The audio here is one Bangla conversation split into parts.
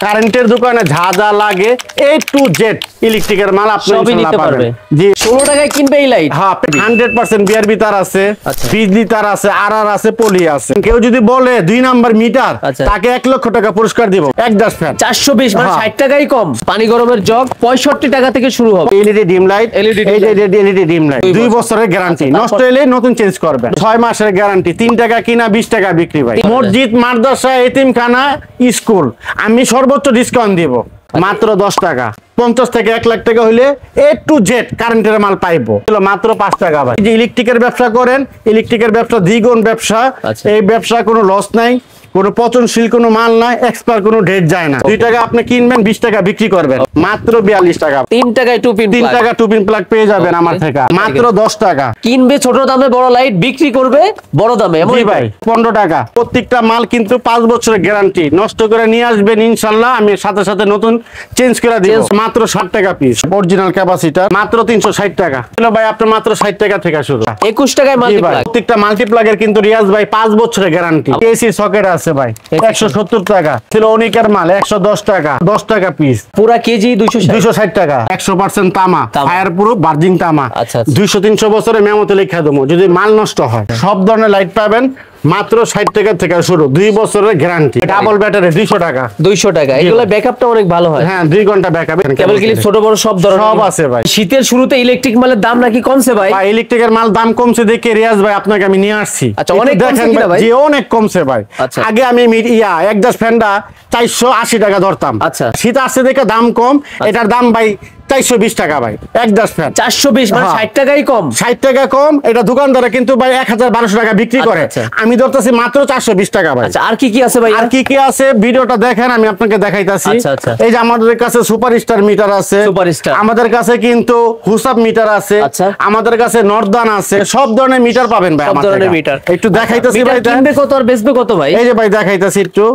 কারেন্টের দোকানে যা যা লাগে A to Z ইলেকট্রিকের মাল আপনি ইনশাআল্লাহ পাবেন। জি 16 টাকায় কিনবে এই লাইট। হ্যাঁ 100% বিআরবি তার আছে, বিজলি তার আছে, আরআর আছে, পলি আছে। কেউ যদি বলে 2 নাম্বার মিটার তাকে 1 লক্ষ টাকা পুরস্কার দিব। একদাস ফ্যান 420 মানে 60 টাকাই কম। পানি গরমের জগ 65 টাকা থেকে শুরু হবে। এলইডি ডিম লাইট, এই যে এলইডি ডিম লাইট 2 বছরের গ্যারান্টি, নষ্ট হলে নতুন চেঞ্জ করবেন। 6 মাসের গ্যারান্টি, 3 টাকা কিনা 20 টাকা বিক্রি ভাই। মসজিদ, মাদ্রাসা, এতিমখানা, স্কুল আমি সর্বোচ্চ ডিসকাউন্ট দিব মাত্র 10 টাকা। 50 থেকে 1 লাখ টাকা হইলে A to Z কারেন্টের মাল পাইবো মাত্র 5 টাকা ভাই। যে ইলেকট্রিকের ব্যবসা করেন, ইলেকট্রিকের ব্যবসা দ্বিগুণ ব্যবসা। এই ব্যবসা কোনো লস নাই, কোনো পচনশীল কোনো মাল নাই, এক্সপায়ার কোনো ডেট যায় না। 2 টাকা আপনি কিনবেন, 20 টাকা বিক্রি করবেন মাত্র 42 টাকা। 3 টাকায় টুপিন, 3 টাকা টুপিন প্লাগ পেয়ে যাবেন আমার থেকে মাত্র 10 টাকা। কিনবে ছোট দামে বড় লাইট, বিক্রি করবে বড় দামে। জি ভাই 15 টাকা। প্রত্যেকটা মাল কিন্তু 5 বছরের গ্যারান্টি, নষ্ট করে নিয়ে আসবেন ইনশাআল্লাহ আমি সাথে সাথে নতুন চেঞ্জ করে দিব। মাত্র 60 টাকা পিস অরিজিনাল ক্যাপাসিটর, মাত্র 360 টাকা। হলো ভাই আপনার মাত্র 60 টাকা থেকে শুরু। 21 টাকায় মাল্টিপ্লাগ। প্রত্যেকটা মাল্টিপ্লাগের কিন্তু রিয়াজ ভাই 5 বছরের গ্যারান্টি। এসি সকেট আছে ভাই 170 টাকা। ছিল অনিকের মাল 110 টাকা, 10 টাকা পিস। পুরা কেজি 260 টাকা। 100% তামা, ফায়ার প্রুফ ভার্জিন তামা। 200-300 বছরের মেমোতে লিখে দেবো যদি মাল নষ্ট হয়। সব ধরনের লাইট পাবেন মাত্র 60 টাকা থেকে শুরু, 2 বছরের গ্যারান্টি। ডাবল ব্যাটারি 200 টাকা। 200 টাকা। এগুলা ব্যাকআপটা অনেক ভালো হয়। হ্যাঁ 2 ঘন্টা ব্যাকআপ। কেবল ক্লিপ ছোট বড় সব ধরনের সব আছে ভাই। শীতের শুরুতে ইলেকট্রিক মালের দাম নাকি কমছে ভাই? ভাই ইলেকট্রিকের মাল দাম কমছে দেখে রিয়াজ ভাই আপনাকে আমি নিয়ে আসছি। আচ্ছা অনেক কমছে কিনা ভাই? জি অনেক কমছে ভাই। আগে আমি একদাস ফ্যানটা 480 টাকা ধরতাম। আচ্ছা শীত আসছে দেখে দাম কম, এটার দাম ভাই 420 টাকা ভাই। একদাস ফ্যান 420 মানে 60 টাকাই কম। 60 টাকা কম। এটা দোকানদারে কিন্তু ভাই 1000-1200 টাকা বিক্রি করে, আমি ধরতেছি মাত্র 420 টাকা ভাই। আচ্ছা আর কি কি আছে ভাই? আর কি কি আছে ভিডিওটা দেখেন, আমি আপনাকে দেখাইতাছি। এই যে আমাদের কাছে সুপারস্টার মিটার আছে, আমাদের কাছে কিন্তু হুসাব মিটার আছে, আমাদের কাছে নর্দান আছে, সব ধরনের মিটার পাবেন ভাই। আমাদের মিটার একটু দেখাইতাছি ভাই। কিনবে কত আর বেচবে কত ভাই? এই যে ভাই দেখাইতাছি একটু,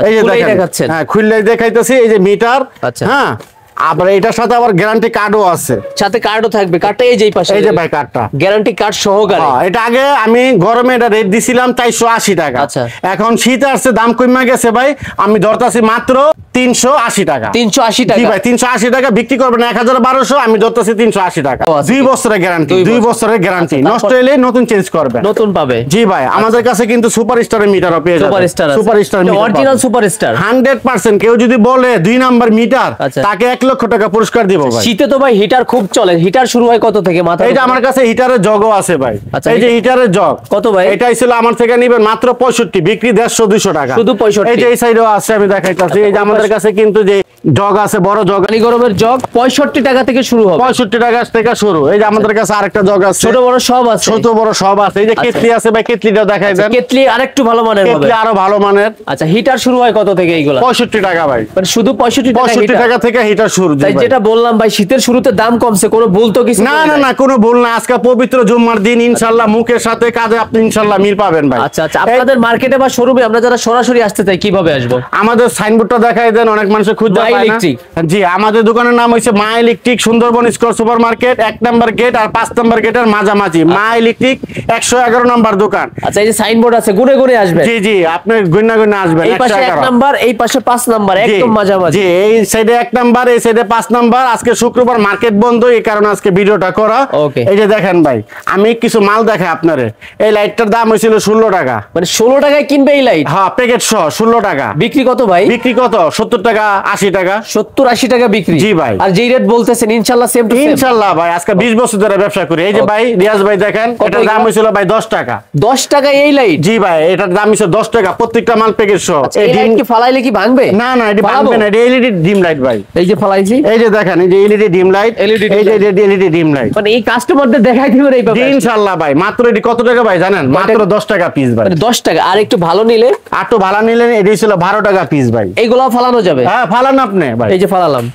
এই যে দেখাচ্ছেন। হ্যাঁ খুললে দেখাইতাছি এই যে মিটার। হ্যাঁ আবার এটার সাথে আবার গ্যারান্টি কার্ডও আছে। সাথে কার্ডও থাকবে। কার্ডটা এই যে পাশে, এই যে ভাই কার্ডটা গ্যারান্টি কার্ড সহকারে। এটা আগে আমি গরমে এটা রেট দিছিলাম 480 টাকা। এখন শীত আসছে দাম কমে গেছে ভাই, আমি ধরতাছি মাত্র 380 টাকা। 380 টাকা। জি ভাই 380 টাকা বিক্রি করবেন 1000-1200, আমি ধরতাছি 380 টাকা। 2 বছরের গ্যারান্টি, 2 বছরের গ্যারান্টি, নষ্ট হলে নতুন চেঞ্জ করবেন, নতুন পাবে। জি ভাই আমাদের কাছে কিন্তু সুপারস্টারের মিটারও পেয়ে যাবেন। Superstar metre original superstar 100%। কেউ যদি বলে 2 নাম্বার মিটার তাকে 1 লক্ষ টাকা পুরস্কার দিব ভাই। শীতে তো ভাই হিটার খুব চলে। হিটার শুরু হয় কত থেকে মাথা? এই যে আমার কাছে হিটারের জগও আছে ভাই। এই যে হিটারের জগ কত ভাই? এটাই ছিল আমার থেকে নিবেন মাত্র 65, বিক্রি 150-200 টাকা। শুধু 65। এই যে এই সাইডেও আছে আমি দেখাইতাছি। এই যে আমাদের কাছে কিন্তু যে জগ আছে বড় জগ, পানি গরমের জগ 65 টাকা থেকে শুরু হবে। 65 টাকা থেকে শুরু। এই যে আমাদের কাছে আরেকটা জগ আছে, ছোট বড় সব আছে। ছোট বড় সব আছে। এই যে কেটলি আছে ভাই, কেটলিটা দেখাই দেন। কেটলি আরেকটু ভালো মানের হবে। কেটলি আরো ভালো মানের। আচ্ছা হিটার শুরু হয় কত থেকে এইগুলা? 65 টাকা ভাই। মানে শুধু 65 টাকা থেকে হিটার শুরু। তাই যেটা বললাম ভাই শীতের শুরুতে দাম কমছে, কোনো ভুল তো কিছু না না না কোনো ভুল না। আজকে পবিত্র জুম্মার দিন, ইনশাআল্লাহ মুখের সাথে কাজে আপনি ইনশাআল্লাহ মিল পাবেন ভাই। আচ্ছা আচ্ছা আপনাদের মার্কেটে বা শোরুমে আমরা যারা সরাসরি আসতে চাই কিভাবে আসবো? আমাদের সাইনবোর্ডটা দেখাই দেন, অনেক মানুষ খুঁজে পায় না। জি আমাদের দোকানের নাম হইছে মা electric, Sundarban square super market, 1 number gate আর 5 নাম্বার গেটের মাঝামাঝি মা ইলেকট্রিক 111 নাম্বার দোকান। আচ্ছা এই যে সাইনবোর্ড আছে গুনে গুনে আসবেন। জি জি আপনি গুনে গুনে আসবেন। এই পাশে 1 নাম্বার, এই পাশে 5 নাম্বার, একদম মাঝামাঝি। জি এই সাইডে 1 নাম্বার, এই সাইডে 5 নাম্বার। আজকে শুক্রবার মার্কেট বন্ধ, এই কারণে আজকে ভিডিওটা করা। এই যে দেখেন ভাই আমি কিছু মাল দেখাই আপনারে। এই লাইটটার দাম হইছিল 16 টাকা। মানে 16 টাকায় কিনবে এই লাইট? হ্যাঁ প্যাকেট সহ 16 টাকা। বিক্রি কত ভাই? বিক্রি কত 70 টাকা 80 টাকা। 70-80 টাকা বিক্রি। জি ভাই। আর যেই রেট বলতেছেন ইনশাআল্লাহ সেম টু সেম। ইনশাআল্লাহ ভাই আজকে 20 বছর ধরে ব্যবসা করি। এই যে ভাই রিয়াজ ভাই দেখেন এটার দাম হইছিল ভাই 10 টাকা। 10 টাকা এই লাইট? জি ভাই এটার দাম হইছে 10 টাকা প্রত্যেকটা মাল প্যাকেট সহ। এই লাইট কি ফালাইলে কি ভাঙবে? না না এটা ভাঙবে না, এটা এলইডি ডিম লাইট ভাই। এই যে ফালাইছি, এই যে দেখেন এই যে এলইডি ডিম লাইট, এই যে এলইডি ডিম লাইট। মানে এই কাস্টমারদের দেখাই দিবেন এইভাবে? ইনশাআল্লাহ ভাই। মাত্র এটি কত টাকা ভাই জানেন? মাত্র 10 টাকা পিস ভাই। মানে 10 টাকা। আর একটু ভালো নিলে? আর একটু ভালো নিলে এটি ছিল 12 টাকা পিস ভাই। এইগুলাও ফালানো যাবে? হ্যাঁ ফালান আপনি ভাই। এই যে ফালালাম,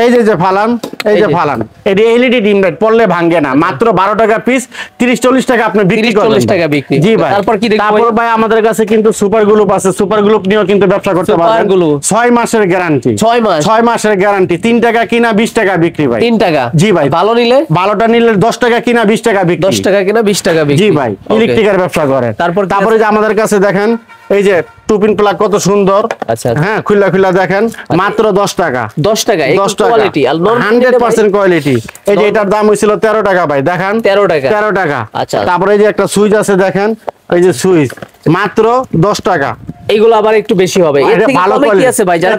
এই যে ফালান, এই যে ফালান। এটি এলইডি ডিম লাইট পড়লে ভাঙে না। মাত্র 12 টাকা পিস, 30-40 টাকা আপনি বিক্রি করবেন। 40 টাকা বিক্রি। জি ভাই। তারপর কি দেখব? তারপর ভাই আমাদের কাছে কিন্তু সুপার গ্লুপ আছে। সুপার গ্লুপ নিয়েও কিন্তু ব্যবসা করতে পারবেন। 6 মাসের গ্যারান্টি। 6 মাস? 6 মাসের গ্যারান্টি। 3 টাকা কিনা 20 টাকা বিক্রি ভাই। 3 টাকা? জি ভাই। ভালো নিলে? ভালোটা নিলে 10 টাকা কিনা 20 টাকা বিক্রি। 10 টাকা কিনা 20 টাকা বিক্রি। জি ভাই ইলেকট্রিকের ব্যবসা করে। তারপরে যে আমাদের কাছে দেখেন এই যে টুপিন প্লাগ কত সুন্দর। আচ্ছা। হ্যাঁ, খুলা খুলা দেখেন, মাত্র 10 টাকা। 10 টাকা, 10 টাকা কোয়ালিটি আর 100% কোয়ালিটি। এই যে এটার দাম হইছিল 13 টাকা ভাই, দেখেন 13 টাকা। 13 টাকা। আচ্ছা। তারপরে এই যে একটা সুইচ আছে দেখেন, এই যে সুইচ মাত্র 10 টাকা। এইগুলো আবার একটু বেশি হবে। এর এটা থেকে ভালো কমে কি কোয়ালিটি আছে ভাই? যারা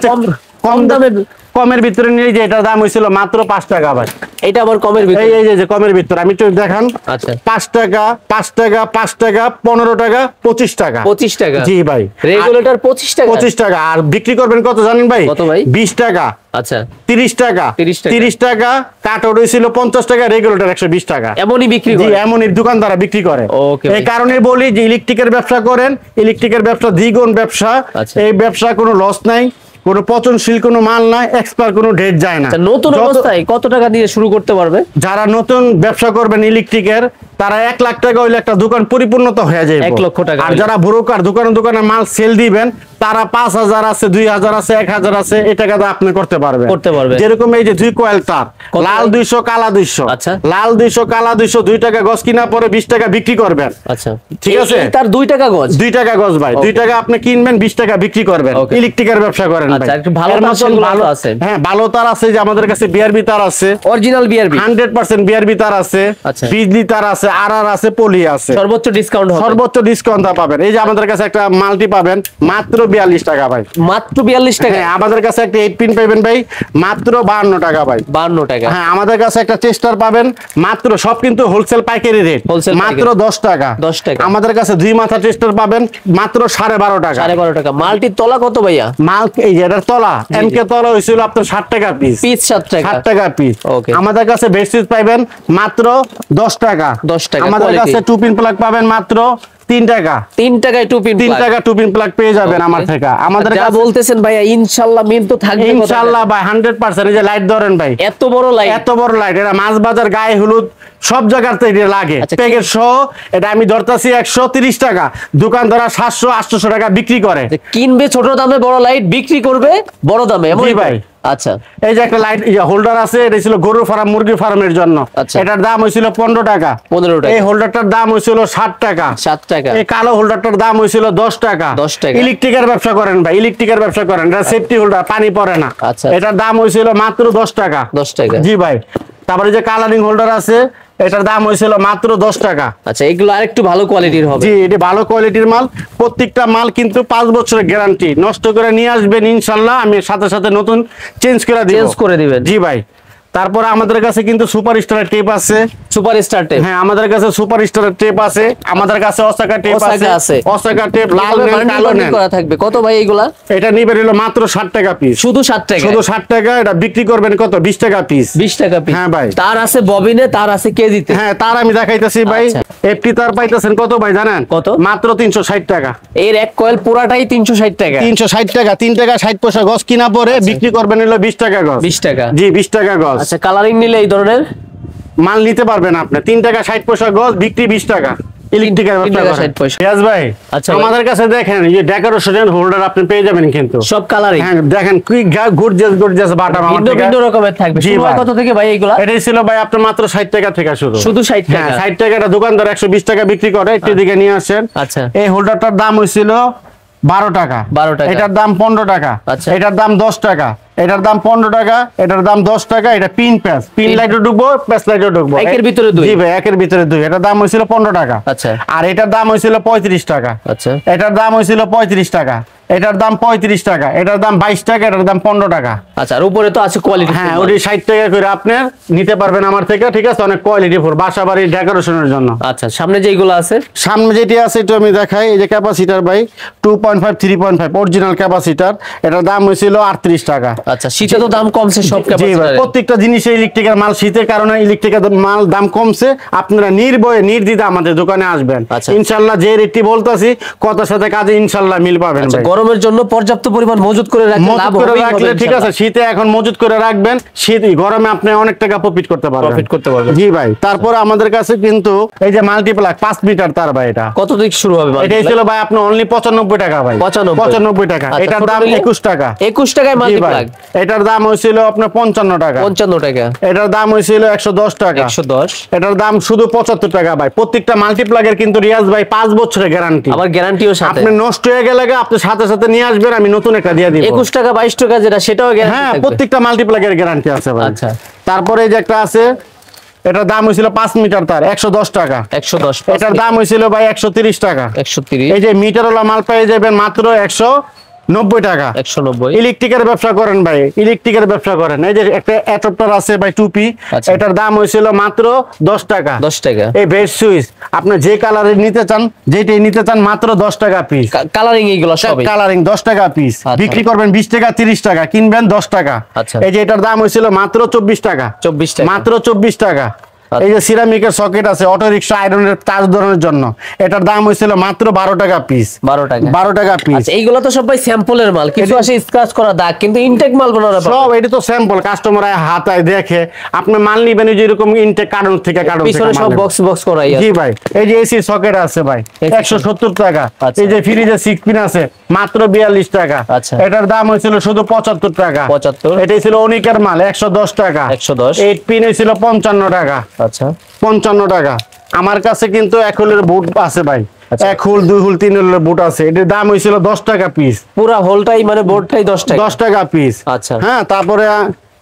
কম দামে কমের ভিতরে নিয়ে, যে এটার দাম হইছিল মাত্র 5 টাকা ভাই। এটা আবার কমের ভিতরে। এই যে কমের ভিতরে আমি একটু দেখান। আচ্ছা। 5 টাকা 5 টাকা 5 টাকা 15 টাকা 25 টাকা। 25 টাকা। জি ভাই, রেগুলেটর 25 টাকা। 25 টাকা। আর বিক্রি করবেন কত জানেন ভাই? কত ভাই? 20 টাকা। আচ্ছা। 30 টাকা। 30 টাকা। কাটআউট হইছিল 50 টাকা, রেগুলেটর 120 টাকা। এমনই বিক্রি জি, করে। এমনই দোকানদাররা বিক্রি করে। ওকে ভাই। এই কারণে বলি যে ইলেকট্রিকের ব্যবসা করেন, ইলেকট্রিকের ব্যবসা দ্বিগুণ ব্যবসা। আচ্ছা। এই ব্যবসা কোনো লস নাই, কোনো পচনশীল কোনো মাল নাই, এক্সপায়ার কোনো ডেট যায় না। আচ্ছা, নতুন অবস্থায় কত টাকা দিয়ে শুরু করতে পারবে? যারা নতুন ব্যবসা করবেন ইলেকট্রিকের, তারা 1 লাখ টাকা হইলে একটা দোকান পরিপূর্ণতা হয়ে যায়। 1 লক্ষ টাকা। আর যারা ব্রোকার দোকানে দোকানে মাল সেল দিবেন, তারা 5000 আছে, 2000 আছে, 1000 আছে, এই টাকাটা আপনি করতে পারবেন। যেরকম এই যে 2 কয়েল তার, লাল 200 কালা 200। আচ্ছা। লাল 200 কালা 200, 2 টাকা গজ কিনা পরে 20 টাকা বিক্রি করবেন। আচ্ছা, ঠিক আছে। তার 2 টাকা গজ। 2 টাকা গজ ভাই, 2 টাকা আপনি কিনবেন, 20 টাকা বিক্রি করবেন। Okay. ইলেকট্রিকের ব্যবসা করেন ভাই। আচ্ছা, একটু ভালো এর তার মতন সেগুলো ভালো আছে। হ্যাঁ, ভালো তার আছে, যে আমাদের কাছে বিআরবি তার আছে, অরিজিনাল বিআরবি 100% বিআরবি তার আছে, আচ্ছা। বিজলি তার আছে, আরআর আছে, পলি আছে। সর্বোচ্চ ডিসকাউন্ট হবে। সর্বোচ্চ ডিসকাউন্ট পাবেন। এই যে আমাদের কাছে একটা মাল্টি পাবেন মাত্র 42 টাকা ভাই। মাত্র 42 টাকা। হ্যাঁ, আমাদের কাছে একটা 8 পিন পাবেন ভাই মাত্র 52 টাকা ভাই। 52 টাকা। হ্যাঁ, আমাদের কাছে একটা চেস্টার পাবেন মাত্র, সব কিন্তু হোলসেল পাইকারি রেট, Wholesale মাত্র পাইকারি। 10 টাকা। 10 টাকা। আমাদের কাছে 2 মাথা চেস্টার পাবেন মাত্র 12.5 টাকা। 12.5 টাকা। মাল্টির তলা কত ভাইয়া? মাল এই যে এটার তলা, এমকে তলা হইছিল আপনার 60 টাকা পিস। পিস 7 টাকা। 60 টাকা পিস। Okay. আমাদের কাছে বেডশিট পাবেন মাত্র 10 টাকা। 10 টাকা, আমাদের quality। কাছে টু পিন প্লাগ পাবেন মাত্র 3 টাকা। 3 টাকায় 2 পিন 3 টাকা টু পিন প্লাগ পেয়ে যাবেন Okay. আমার থেকে। আমাদের যা কাছে বলতেছেন ভাইয়া, ইনশাআল্লাহ মিল তো থাকবে। ইনশাআল্লাহ ভাই 100%। এই যে লাইট ধরেন ভাই, এত বড় লাইট। এত বড় লাইট, এটা মাছ বাজার, গায়ে হলুদ সব জায়গাতে এটা লাগে। আচ্ছা, প্যাকেট সহ এটা আমি ধরতাছি 130 টাকা, দোকানদাররা 700-800 টাকা বিক্রি করে। কিনবে ছোট দামে, বড় লাইট বিক্রি করবে বড় দামে, এমন জি ভাই। আচ্ছা। এই যে একটা লাইট হোল্ডার আছে, এটা ছিল গরু ফার্ম মুরগি ফার্মের জন্য। আচ্ছা। এটার দাম হয়েছিল 15 টাকা। 15 টাকা। এই হোল্ডারটার দাম হয়েছিল 60 টাকা। 7 টাকা। এই কালো হোল্ডারটার দাম হয়েছিল 10 টাকা। 10 টাকা। ইলেকট্রিকের ব্যবসা করেন ভাই, ইলেকট্রিকের ব্যবসা করেন, এটা সেফটি হোল্ডার, পানি পড়ে না। আচ্ছা। এটার দাম হয়েছিল মাত্র 10 টাকা। 10 টাকা। জি ভাই। তারপরে যে কালারিং হোল্ডার আছে, এটার দাম হয়েছিল মাত্র 10 টাকা। আচ্ছা, এগুলো আরেকটু ভালো কোয়ালিটির হবে। জি, এটা ভালো কোয়ালিটির মাল। প্রত্যেকটা মাল কিন্তু 5 বছরের গ্যারান্টি। নষ্ট করে নিয়ে আসবেন ইনশাআল্লাহ, আমি সাথে সাথে নতুন চেঞ্জ করে দিব। চেঞ্জ করে দিবেন। জি ভাই। তারপরে আমাদের কাছে কিন্তু সুপার স্টারের টেপ আছে। Super star tape. হ্যাঁ, আমাদের কাছে সুপার স্টারের টেপ আছে, আমাদের কাছে অসাকা টেপ আছে। অসাকা টেপ লাল নেন, কালো নেন করা থাকবে। কত ভাই এগুলা? এটা নিবে হলো মাত্র 60 টাকা পিস। শুধু 60 টাকা। শুধু 60 টাকা। এটা বিক্রি করবেন কত? 20 টাকা পিস। 20 টাকা পিস। হ্যাঁ ভাই। তার আছে ববিনে, তার আছে কেজিতে। হ্যাঁ, তার আমি দেখাইতেছি ভাই। আচ্ছা। এফটি তার পাইতেছেন কত ভাই জানেন? কত? মাত্র 360 টাকা। এর এক কয়েল পুরাটাই 360 টাকা। 360 টাকা। 3 টাকা 60 পয়সা গজ কিনা পরে বিক্রি করবেন হলো 20 টাকা গজ। 20 টাকা। জি, 20 টাকা গজ। আচ্ছা, কালারিং নিলে এই ধরনের মাল নিতে পারবেন আপনি। 3 টাকা 60 পয়সা গজ, বিক্রি 20 টাকা। ইলেকট্রিকের 3 টাকা 60 পয়সা। ইয়াস ভাই, আচ্ছা ভাই। আমাদের কাছে দেখেন এই যে ডেকোরেশনের হোল্ডার আপনি পেয়ে যাবেন কিন্তু সব কালারিং। হ্যাঁ, দেখেন কি গর্জিয়াস গর্জিয়াস বাটাম আমার ভিন্ন থেকে। ভিন্ন রকমের থাকবে। জি শুরু হয় ভাই। কত থেকে ভাই এগুলা? এটাই ছিল ভাই আপনার মাত্র 60 টাকা থেকে শুরু। শুধু 60 হ্যাঁ, টাকা। 60 টাকা। এটা দোকানদার 120 টাকা বিক্রি করে। একটু দিকে নিয়ে আসেন। আচ্ছা। এই হোল্ডারটার দাম হয়েছিল 12 টাকা। 12 টাকা। এটার দাম 15 টাকা। আচ্ছা। এটার দাম 10 টাকা। এটার দাম 15 টাকা। এটার দাম 10 টাকা। এটা পিন প্যাচ, পিন লাইটও ঢুকবো, প্যাচ লাইটও ঢুকবো। একের ভিতরে দুই। জি ভাই, একের ভিতরে দুই। এটার দাম হয়েছিল 15 টাকা। আচ্ছা। আর এটার দাম হয়েছিল 35 টাকা। আচ্ছা। এটার দাম হয়েছিল 35 টাকা। এটার দাম 35 টাকা। এটার দাম 22 টাকা। এটার দাম 15 টাকা। আচ্ছা, আর উপরে তো আছে কোয়ালিটি। হ্যাঁ, ওটি 60 টাকা করে আপনি নিতে পারবেন আমার থেকে। ঠিক আছে, অনেক কোয়ালিটি ফুল বাসা বাড়ির ডেকোরেশনের জন্য। আচ্ছা, সামনে যেগুলো আছে, সামনে যেটি আছে এটা আমি দেখাই। এই যে ক্যাপাসিটার ভাই 2.5 3.5 অরিজিনাল ক্যাপাসিটার। এটার দাম হয়েছিল 38 টাকা। আচ্ছা, শীতে তো দাম কমছে সব জি ভাই, ক্যাপাসিটরে। প্রত্যেকটা জিনিসে ইলেকট্রিকের মাল, শীতের কারণে ইলেকট্রিকের মাল দাম কমছে। আপনারা নির্ভয়ে নির্দ্বিধায় আমাদের দোকানে আসবেন। আচ্ছা। ইনশাআল্লাহ যে রেটটি বলতাছি কথার সাথে কাজে ইনশাআল্লাহ মিল পাবেন আচ্ছা, ভাই। গরমের জন্য পর্যাপ্ত পরিমাণ মজুত করে রাখলে মজুত লাভ করে হবেই রাখলে হবে ঠিক আছে, ইনশাআল্লাহ। শীতে এখন মজুত করে রাখবেন, শীত গরমে আপনি অনেক টাকা প্রফিট করতে পারবেন। জি ভাই, তারপর আমাদের কাছে কিন্তু এই যে মাল্টিপ্লাগ 5 মিটার তার ভাই, এটা কত দিক শুরু হবে এটাই ছিল ভাই আপনার অনলি 95 টাকা ভাই, 95 টাকা। আচ্ছা, এটার ছোট দাম নিলে? 21 টাকা। 21 টাকায় জি ভাই, মাল্টিপ্লাগ। এটার দাম হয়েছিল আপনার 55 টাকা। 55 টাকা। এটার দাম হয়েছিল 110 টাকা। 110। এটার দাম শুধু 75 টাকা ভাই। প্রত্যেকটা মাল্টিপ্লাগের কিন্তু রিয়াজ ভাই 5 বছরের গ্যারান্টি। আবার গ্যারান্টিও সাথে। আপনি নষ্ট হয়ে গেলে আপনি সাথে সাথে নিয়ে আসবেন, আমি নতুন একটা দিয়ে দিব। 21 টাকা 22 টাকা যেটা, সেটাও গ্যারান্টি হ্যাঁ, থাকবে। প্রত্যেকটা মাল্টিপ্লাগের গ্যারান্টি আছে ভাই। আচ্ছা। তারপরে এই যে একটা আছে, এটার দাম হয়েছিল 5 মিটার তার 110 টাকা। 110। এটার দাম হয়েছিল ভাই 130 টাকা। 130। এই যে মিটারওয়ালা মাল পেয়ে যাবেন মাত্র 190 টাকা। 190। ইলেকট্রিকের ব্যবসা করেন ভাই, ইলেকট্রিকের ব্যবসা করেন, এই যে একটা অ্যাডাপ্টার আছে ভাই, টুপি, আচ্ছা। এটার দাম হয়েছিল মাত্র 10 টাকা। 10 টাকা। এই বেস্ট সুইচ আপনি যে কালারের নিতে চান, যেটাই নিতে চান, মাত্র 10 টাকা পিস। কালারিং এইগুলো সবই কালারিং 10 টাকা পিস। আচ্ছা। বিক্রি করবেন 20 টাকা 30 টাকা, কিনবেন 10 টাকা। আচ্ছা। এই যে এটার দাম হয়েছিল মাত্র 24 টাকা। 24 টাকা। মাত্র 24 টাকা। এই যে সিরামিকের সকেট আছে অটো রিকশা আয়রনের তার ধরনের জন্য, এটার দাম হয়েছিল মাত্র 12 টাকা পিস। 12 টাকা। 12 টাকা পিস। আচ্ছা, এইগুলো তো সবাই স্যাম্পলের মাল, কিছু আসে স্ক্র্যাচ করা দাগ, কিন্তু ইনটেক মাল বানানো সব এটা তো স্যাম্পল, কাস্টমার হাতায় দেখে আপনি মাল নিবেন, এই যে এরকম ইনটেক কার্টন থেকে পিছনে সব বক্স বক্স করাই জি আছে। ভাই, এই যে এসি সকেট আছে ভাই 170 টাকা। আচ্ছা। এই যে ফ্রিজে 6 পিন আছে মাত্র 42 টাকা। আচ্ছা। এটার দাম হয়েছিল শুধু 75 টাকা। 75। এটাই ছিল অনিকের মাল 110 টাকা। 110। 8 পিন ছিল 55 টাকা। আচ্ছা। 55 টাকা। আমার কাছে কিন্তু এক হুলের বুট আছে ভাই, আচ্ছা। 1 হুল 2 হুল 3 হুলের বুট আছে, এটার দাম হয়েছিল 10 টাকা পিস। পুরা হোলটাই মানে বোর্ডটাই 10 টাকা। 10 টাকা পিস। আচ্ছা। হ্যাঁ, তারপরে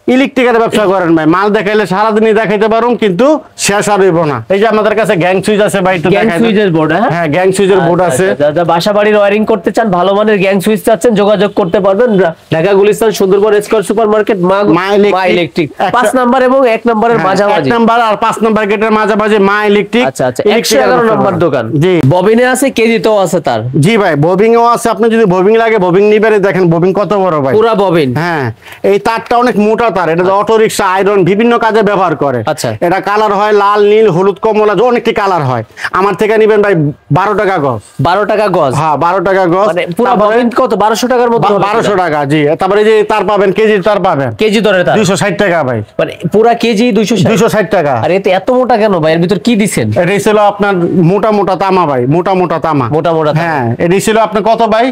ইলেকট্রিকের ব্যবসা করেন ভাই, মাল দেখাইলে সারাদিনই দেখাইতে পারুন, কিন্তু শেষ আর হইব না। এই যে আমাদের কাছে গ্যাং সুইচ আছে ভাই, একটু গ্যাং দেখাই দেন। সুইচের বোর্ড। হ্যাঁ, গ্যাং সুইচের বোর্ড আছে। যারা বাসা বাড়ির ওয়্যারিং করতে চান, ভালো মানের গ্যাং সুইচ চাচ্ছেন, যোগাযোগ করতে পারবেন ঢাকা গুলিস্তান সুন্দরবন স্কয়ার সুপারমার্কেট মা ইলেকট্রিক 5 নাম্বার এবং 1 নাম্বারের হ্যাঁ, মাঝামাঝি। 1 নাম্বার আর 5 নাম্বার গেটের মাঝামাঝি মা ইলেকট্রিক। আচ্ছা আচ্ছা, 111 নম্বর দোকান। জি ববিনে আছে, কেজিতেও আছে তার। জি ভাই, ববিং ও আছে, আপনি যদি ববিং লাগে ববিং নিবেন। দেখেন ববিং কত বড় ভাই, পুরা ববিন। হ্যাঁ, এই তারটা অনেক মোটা তার, এটা অটো রিকশা আয়রন বিভিন্ন কাজে ব্যবহার করে। আচ্ছা। এটা কালার হয় লাল, নীল, হলুদ, কমলা, অনেকটি কালার হয়। আমার থেকে নিবেন ভাই 12 টাকা গজ। 12 টাকা গজ। হ্যাঁ, 12 টাকা গজ। মানে পুরা ববিন কত, 1200 টাকার মতো হবে? 1200 টাকা। জি, তারপরে যে তার পাবেন, কেজি তার পাবেন কেজি দরে তার 260 টাকা ভাই। মানে পুরা কেজি 260। 260 টাকা। আর এতে এত মোটা কেন ভাই? এর ভিতর কি দিছেন? এটাই ছিল আপনার মোটা মোটা তামা ভাই, মোটা মোটা তামা। মোটা মোটা তামা। হ্যাঁ, এটাই ছিল আপনার কত ভাই?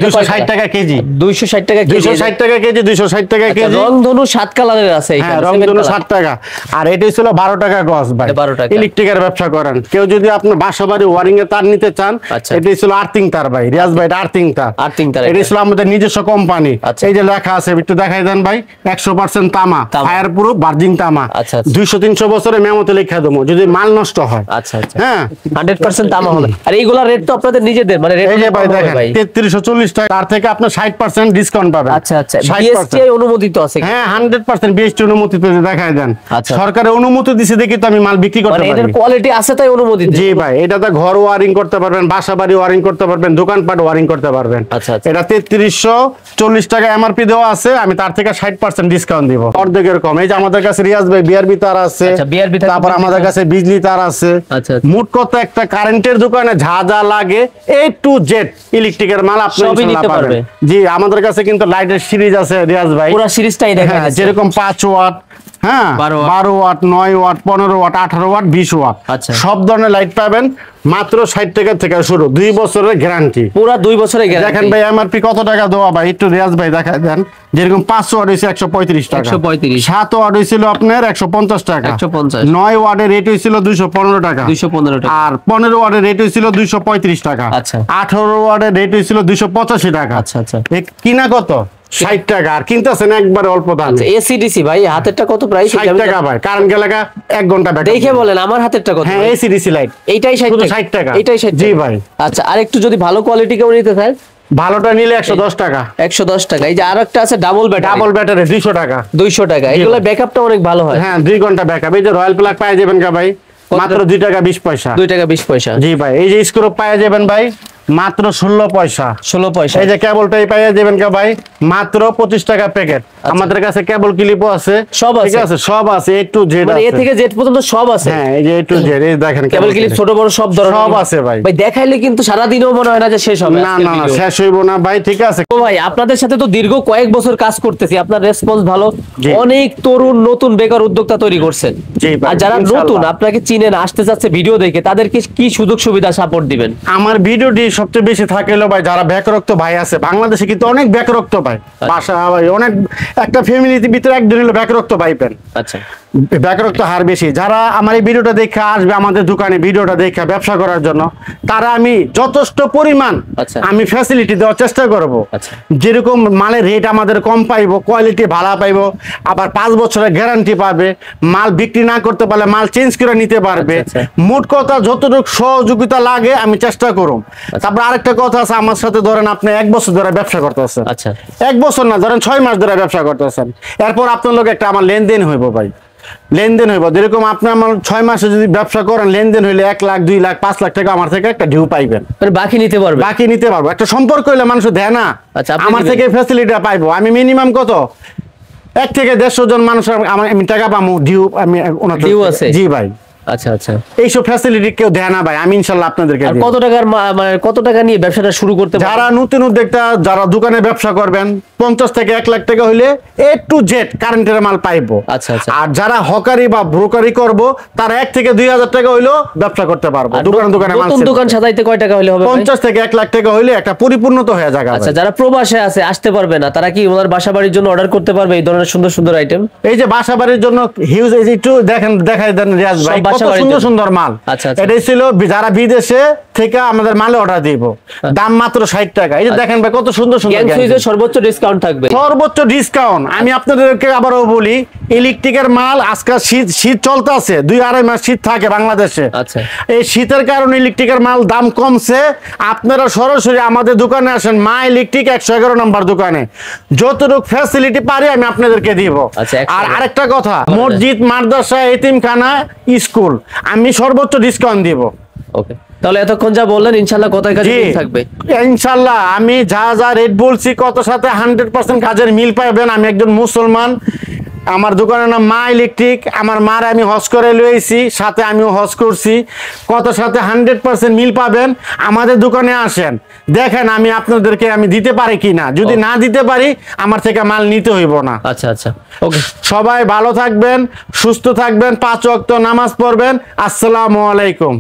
260 টাকা কেজি। 260 টাকা কেজি। 260 টাকা কেজি, 260 টাকা কেজি। রংধনু 7 কালারের আছে এখানে। হ্যাঁ, রংধনু 60 টাকা। আর এটাই ছিল 12 টাকা গজ ভাই। 12 টাকা। ইলেকট্রিকের ব্যবসা করেন, কেউ যদি আপনার বাসা বাড়ি ওয়ারিং এর তার নিতে চান, আচ্ছা। এটাই ছিল আর্থিং তার ভাই, রিয়াজ ভাই, এটা আর্থিং তার। আর্থিং তার এটাই ছিল আমাদের নিজস্ব কোম্পানি। আচ্ছা। এই যে লেখা আছে, একটু দেখাই দেন ভাই, 100% তামা, তামা। ফায়ার প্রুফ, ভার্জিন তামা। আচ্ছা, আচ্ছা। 200-300 বছরের মেমোতে লেখা দেবো যদি মাল নষ্ট হয়। আচ্ছা আচ্ছা। হ্যাঁ, 100% তামা হবে। আর এইগুলা রেট তো আপনাদের নিজেদের, মানে রেট এই যে ভাই দেখেন 3340 টাকা, তার থেকে আপনি 60% ডিসকাউন্ট পাবেন। আচ্ছা আচ্ছা। 60%। বিএসটিআই অনুমোদিত আছে? হ্যাঁ, 100% বিএসটি অনুমতি পেয়ে দেখাই দেন। আচ্ছা। সরকারের অনুমতি দিছে দেখি তো আমি মাল বিক্রি করতে মানে পারি। এটার কোয়ালিটি আছে তাই অনুমোদিত? জি ভাই, এটাতে ঘর ওয়ারিং করতে পারবেন, বাসা বাড়ি ওয়ারিং করতে পারবেন, দোকানপাট ওয়ারিং করতে পারবেন। আচ্ছা, আচ্ছা। এটা 3340 টাকা এমআরপি দেওয়া আছে, আমি তার থেকে 60% ডিসকাউন্ট দিব, অর্ধেকের কম। এই যে আমাদের কাছে রিয়াজ ভাই বিআরবি তার আছে। আচ্ছা, BRB তার তারপর আমাদের কাছে বিজলি তার আছে। আচ্ছা, আচ্ছা। মোট কত একটা কারেন্টের দোকানে যা যা লাগে A to Z ইলেকট্রিকের মাল আপনি সবই ইনশাআল্লাহ নিতে পাবেন। পারবে। জি, আমাদের কাছে কিন্তু লাইটের সিরিজ আছে রিয়াজ ভাই, পুরো সিরিজটাই দেখা হ্যাঁ, যাচ্ছে। যেরকম 5 ওয়াট, হ্যাঁ, 12 watt, 9 watt, 15 watt, 18 watt, 20 watt, আচ্ছা। সব ধরনের লাইট পাবেন মাত্র 60 টাকা থেকে শুরু, 2 বছরের গ্যারান্টি। পুরো 2 বছরের গ্যারান্টি। দেখেন ভাই এমআরপি কত টাকা দেওয়া ভাই, একটু রিয়াজ ভাই দেখায় দেন। যেরকম 5 ওয়াট হইছে 135 টাকা, 135। 7 ওয়াট হইছিল আপনার 150 টাকা, 150। 9 ওয়াটের রেট হইছিল 215 টাকা, 215 টাকা। আর 15 ওয়াটের রেট হইছিল 235 টাকা, আচ্ছা। 18 ওয়াটের রেট হইছিল 285 টাকা। আচ্ছা আচ্ছা। কিনা কত 60 টাকা, আর কিনতেছেন একবারে অল্প দামে। আচ্ছা, এসিডিসি ভাই হাতেরটা কত প্রাইস? 60 টাকা ভাই, কারেন্ট গেলে 1 ঘন্টা ব্যাকআপ। দেখে বলেন আমার হাতেরটা কত? হ্যাঁ, এসিডিসি লাইট এইটাই 60 শুধু টাকা। 60 টাকা। এইটাই 60 জি টাকা। ভাই। আচ্ছা, আর একটু যদি ভালো কোয়ালিটি কেউ নিতে চায়, ভালোটা নিলে 110 টাকা। 110 টাকা। এই যে আরেকটা আছে ডাবল ব্যাটারি, ডাবল ব্যাটারি 200 টাকা। 200 টাকা। এগুলো ব্যাকআপটা অনেক ভালো হয়। হ্যাঁ, 2 ঘন্টা ব্যাকআপ। এই যে রয়্যাল প্লাগ পাই যাবেন কা ভাই, মাত্র 2 টাকা 20 পয়সা। 2 টাকা 20 পয়সা। জি ভাই, এই যে স্ক্রু পাওয়া যাবেন ভাই মাত্র 16 পয়সা। 16 পয়সা। এই যে কেবলটাই পাওয়া যাবেন কা ভাই মাত্র 25 টাকা প্যাকেট। আমাদের কাছে কেবল ক্লিপও আছে, সব আছে, ঠিক আছে, সব আছে, A to Z মানে আছে, A থেকে Z পর্যন্ত সব আছে। হ্যাঁ এই যে A to Z, এই দেখেন কেবল ক্লিপ ছোট বড় সব ধরনের সব আছে ভাই। ভাই দেখাইলে কিন্তু সারা দিনও মনে হয় না যে শেষ হবে। না না না, শেষ হইব না ভাই, ঠিক আছে। তো ভাই আপনাদের সাথে তো দীর্ঘ কয়েক বছর কাজ করতেছি, আপনার রেসপন্স ভালো, জি। অনেক তরুণ নতুন বেকার উদ্যোক্তা তৈরি করছেন। জি ভাই, আর যারা ইনশাআল্লাহ। নতুন আপনাকে চিনেন, আসতে যাচ্ছে ভিডিও দেখে, তাদেরকে কি সুযোগ সুবিধা সাপোর্ট দিবেন? আমার ভিডিওটি সবচেয়ে বেশি থাকে হলো ভাই যারা বেকারত্ব ভাই আছে, বাংলাদেশে কিন্তু অনেক বেকারত্ব ভাই, বাসা ভাই অনেক, একটা ফ্যামিলির ভিতরে একজন হলো বেকারত্ব ভাই পেন। আচ্ছা, বেকারত্ব হার বেশি। যারা আমার এই ভিডিওটা দেখে আসবে আমাদের দোকানে, ভিডিওটা দেখে ব্যবসা করার জন্য, তারা আমি যথেষ্ট পরিমাণ আচ্ছা। আমি ফ্যাসিলিটি দেওয়ার চেষ্টা করব। আচ্ছা। যেরকম মালের রেট আমাদের কম পাইবো, কোয়ালিটি ভালো পাইবো, আবার 5 বছরের গ্যারান্টি পাবে, মাল বিক্রি না করতে পারলে মাল চেঞ্জ করে নিতে পারবে। আচ্ছা, মোট কথা যতটুকু সহযোগিতা লাগে আমি চেষ্টা করব। তারপর আরেকটা কথা আছে, আমার সাথে ধরেন আপনি 1 বছর ধরে ব্যবসা করতেছেন, আচ্ছা। 1 বছর না ধরেন 6 মাস ধরে ব্যবসা করতেছেন, এরপর আপনার লোক একটা আমার লেনদেন হইব ভাই, লেনদেন হইব। যেরকম আপনি আমার 6 মাসে যদি ব্যবসা করেন, লেনদেন হইলে 1 লাখ 2 লাখ 5 লাখ টাকা আমার থেকে একটা ডিউ পাইবেন, মানে বাকি নিতে পারবে। বাকি নিতে পারবো। একটা সম্পর্ক হইলে মানুষ দেয় না, আচ্ছা, আপনি আমার দিবেন। থেকে ফ্যাসিলিটিটা পাইবো। আমি মিনিমাম কত 1 থেকে 150 জন মানুষ আমি টাকা পাবো ডিউ, আমি ওনার ডিউ আছে? জি ভাই, আচ্ছা আচ্ছা। এইসব ফ্যাসিলিটি কেউ দেয় না ভাই, আমি ইনশাল্লাহ আপনাদেরকে আর দিব। কত টাকার মানে কত টাকা নিয়ে ব্যবসাটা শুরু করতে পারবেন? যারা নতুন উদ্যোক্তা, যারা দোকানে ব্যবসা করবেন, 50 থেকে 1 লাখ টাকা হইলে A to Z কারেন্টের মাল পাইবো। আচ্ছা আচ্ছা। আর যারা হকারি বা ব্রোকারি করব, তারা 1 থেকে 2000 টাকা হইলেও ব্যবসা করতে পারবো। আর দোকানে দোকানে মাল নতুন sell দোকান করতে। সাজাইতে কয় টাকা হলে হবে ভাই? 50 থেকে 1 লাখ টাকা হইলে একটা পরিপূর্ণ তো হয়ে যাবে। আচ্ছা, যারা প্রবাসে আছে, আসতে পারবে না, তারা কি ওনার বাসা বাড়ির জন্য অর্ডার করতে পারবে এই ধরনের সুন্দর সুন্দর আইটেম? এই যে বাসা বাড়ির জন্য হিউজ, এই যে একটু দেখেন, দেখাই দেন রিয়াজ ভাই, সব বাসা কত বাড়ির সুন্দর জন্য। সুন্দর মাল। আচ্ছা, আচ্ছা। এটাই ছিল যারা বিদেশে থেকে আমাদের মালে অর্ডার দিব, দাম মাত্র 60 টাকা। এই যে দেখেন ভাই কত সুন্দর সুন্দর গ্যাং gang সুইজের suite। সর্বোচ্চ ডিসকাউন্ট থাকবে। সর্বোচ্চ ডিসকাউন্ট। আমি আপনাদেরকে আবারও বলি, ইলেকট্রিকের মাল আজকাল শীত চলতে আছে, 2-2.5 মাস শীত থাকে বাংলাদেশে। আচ্ছা। এই শীতের কারণে ইলেকট্রিকের মাল দাম কমছে। আপনারা সরাসরি আমাদের দোকানে আসেন, মা ইলেকট্রিক 111 নম্বর দোকানে, যতটুকু ফ্যাসিলিটি পারি আমি আপনাদেরকে দিব। আচ্ছা, আর আরেকটা কথা, মসজিদ, মাদ্রাসা, এতিমখানা, স্কুল আমি সর্বোচ্চ ডিসকাউন্ট দিব। ওকে, তাহলে এতক্ষণ যা বললেন ইনশাআল্লাহ কথায় কাজে জি মিল থাকবে। ইনশাল্লাহ, আমি যা যা রেট বলছি কত সাথে 100% কাজের মিল পাবেন। আমি একজন মুসলমান, আমার দোকানের নাম মা ইলেকট্রিক, আমার মার আমি হজ করে লইছি, সাথে আমিও হজ করছি, কত সাথে 100% মিল পাবেন। আমাদের দোকানে আসেন, দেখেন আমি আপনাদেরকে আমি দিতে পারি কিনা, যদি না দিতে পারি আমার থেকে মাল নিতে হইব না। আচ্ছা আচ্ছা, ওকে। সবাই ভালো থাকবেন, সুস্থ থাকবেন, 5 ওয়াক্ত নামাজ পড়বেন। আসসালামু আলাইকুম।